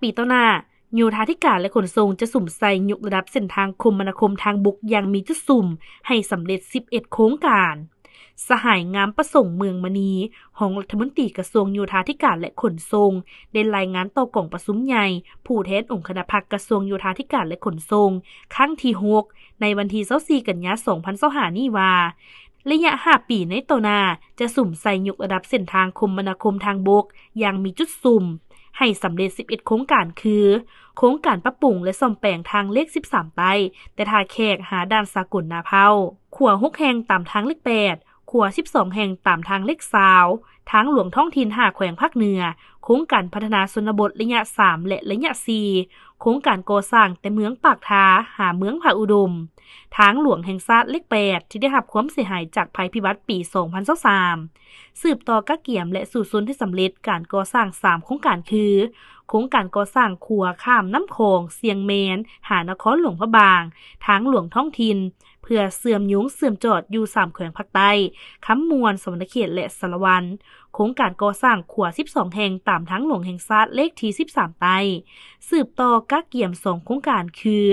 ปีต่อหน้าโยธาธิการและขนส่งจะสุ่มใส่ยกระดับเส้นทางคมนาคมทางบกอย่างมีจุดสุ่มให้สำเร็จ11โครงการสหายงามประสงค์เมืองมณีรองรัฐมนตรีกระทรวงโยธาธิการและขนส่งได้รายงานต่อกองประชุมใหญ่ผู้แทนองค์คณะพรรคกระทรวงโยธาธิการและขนส่งครั้งที่6ในวันที่24กันยายน2025นี้ว่าระยะ5ปีในต่อหน้าจะสุ่มใส่ยกระดับเส้นทางคมนาคมทางบกอย่างมีจุดสุ่มให้สำเร็จ11โครงการคือโครงการปรับปรุงและซ่อมแปลงทางเลข13ไต้แต่ท่าแขกหาด่านสากลนาเผาขัว6แห่งตามทางเลข8ขัว12แห่งตามทางเลข20ทางหลวงท้องถิ่น5แขวงภาคเหนือโครงการพัฒนาชนบทระยะ3และระยะ4โครงการก่อสร้างแต่เมืองปากทาหาเมืองผาอุดมทางหลวงแห่งชาติเลข8ที่ได้รับความเสียหายจากภัยพิบัติปี2023สืบต่อกักเกี่ยมและสู่สุนที่สำเร็จการก่อสร้าง3โครงการคือโครงการก่อสร้างขัวข้ามน้ำโขงเสียงแมนหานครหลวงพระบางทางหลวงท้องถิ่นเพื่อเสื่อมยุ้งเสื่อมจอดอยู่3แขวงภาคใต้คำมวลสวรรณเขตและสารวันโครงการก่อสร้างขัว12แห่งตามทางหลวงแห่งชาติเลขที่13ใต้สืบต่อกักเกี่ยม2โครงการคือ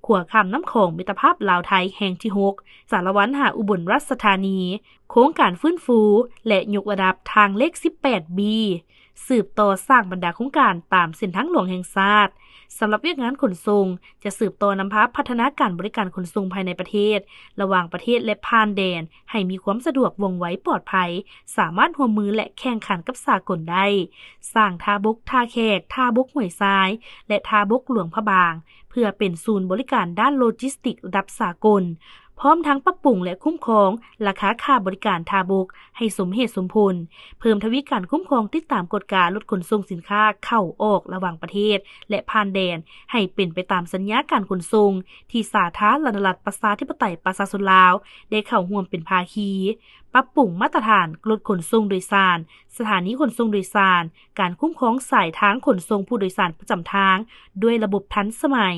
ขัวข้ามน้ำโขงมิตรภาพลาวไทยแห่งที่6สารวันหาอุบลราชธานีโครงการฟื้นฟูและยกระดับทางเลข 18B สืบต่อสร้างบรรดาโครงการตามเส้นทางหลวงแห่งชาติสำหรับเวียกงานขนส่งจะสืบต่อนำพาพัฒนาการบริการขนส่งภายในประเทศระหว่างประเทศและผ่านแดนให้มีความสะดวกว่องไวปลอดภัยสามารถร่วมมือและแข่งขันกับสากลได้สร้างท่าบกท่าแขกท่าบกห้วยทรายและท่าบกหลวงพระบางเพื่อเป็นศูนย์บริการด้านโลจิสติกส์ระดับสากลพร้อมทั้งปรับปรุงและคุ้มครองราคาค่าบริการท่าบกให้สมเหตุสมผลเพิ่มทวีการคุ้มครองติดตามกฎการลดขนส่งสินค้าเข้าออกระหว่างประเทศและผ่านแดนให้เป็นไปตามสัญญาการขนส่งที่สาธารณรัฐประชาธิปไตยประชาชนลาวได้เข้าร่วมเป็นภาคีปรับปรุงมาตรฐานรถขนส่งโดยสารสถานีขนส่งโดยสารการคุ้มครองสายทางขนส่งผู้โดยสารประจำทางด้วยระบบทันสมัย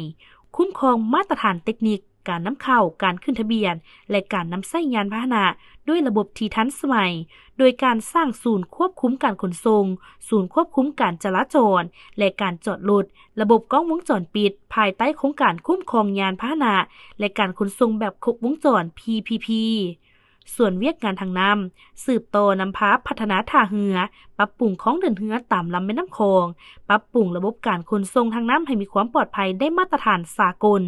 คุ้มครองมาตรฐานเทคนิคการนำเข้าการขึ้นทะเบียนและการนำใช้ยานพาหนะด้วยระบบที่ทันสมัยโดยการสร้างศูนย์ควบคุมการขนส่งศูนย์ควบคุมการจราจรและการจอดรถระบบกล้องวงจรปิดภายใต้โครงการคุ้มครองยานพาหนะและการขนส่งแบบครบวงจร PPP ส่วนเวียกงานทางน้ำสืบต่อนำพาพัฒนาท่าเรือปรับปรุงของเดินเรือตามลำแม่น้ำคลองปรับปรุงระบบการขนส่งทางน้ำให้มีความปลอดภัยได้มาตรฐานสากล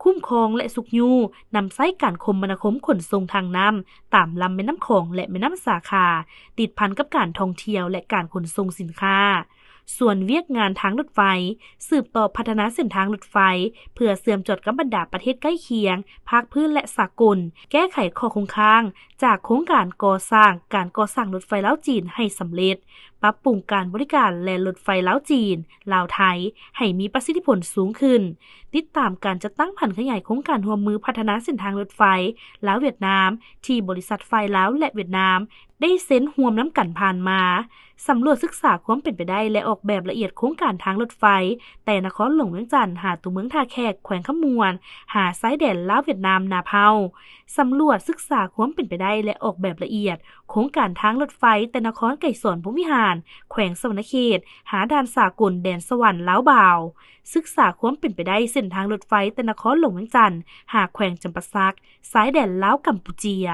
คุ้มครองและสุขยูนำใช้การคมนาคมขนส่งทางน้ำตามลำแม่น้ำคลองและแม่น้ำสาขาติดพันกับการท่องเที่ยวและการขนส่งสินค้าส่วนเวียกงานทางรถไฟสืบต่อพัฒนาเส้นทางรถไฟเพื่อเสื่อมจดกับบรรดาประเทศใกล้เคียงภาคพื้นและสากลแก้ไขข้อคงค้างจากโครงการก่อสร้างรถไฟลาวจีนให้สำเร็จปรับปรุงการบริการและรถไฟลาวจีนลาวไทยให้มีประสิทธิผลสูงขึ้นติดตามการจัดตั้งผันขยายโครงการร่วมมือพัฒนาเส้นทางรถไฟลาวเวียดนามที่บริษัทไฟลาวและเวียดนามได้เซ็นร่วมน้ำกันผ่านมาสำรวจศึกษาความเป็นไปได้และออกแบบละเอียดโครงการทางรถไฟแต่นครหลวงเวียงจันทน์หาตัวเมืองท่าแขกแขวงขมวนหาซ้ายแดนลาวเวียดนามนาเผาสำรวจศึกษาความเป็นไปได้และออกแบบละเอียดโครงการทางรถไฟแต่นครไก่สอนพรหมวิหารแขวงสวรรณเขตหาด่านสากลแดนสวรรค์ลาวบ่าวศึกษาความเป็นไปได้เส้นทางรถไฟแต่นครหลวงเวียงจันทน์หาแขวงจำปาสักซ้ายแดนลาวกัมพูเชีย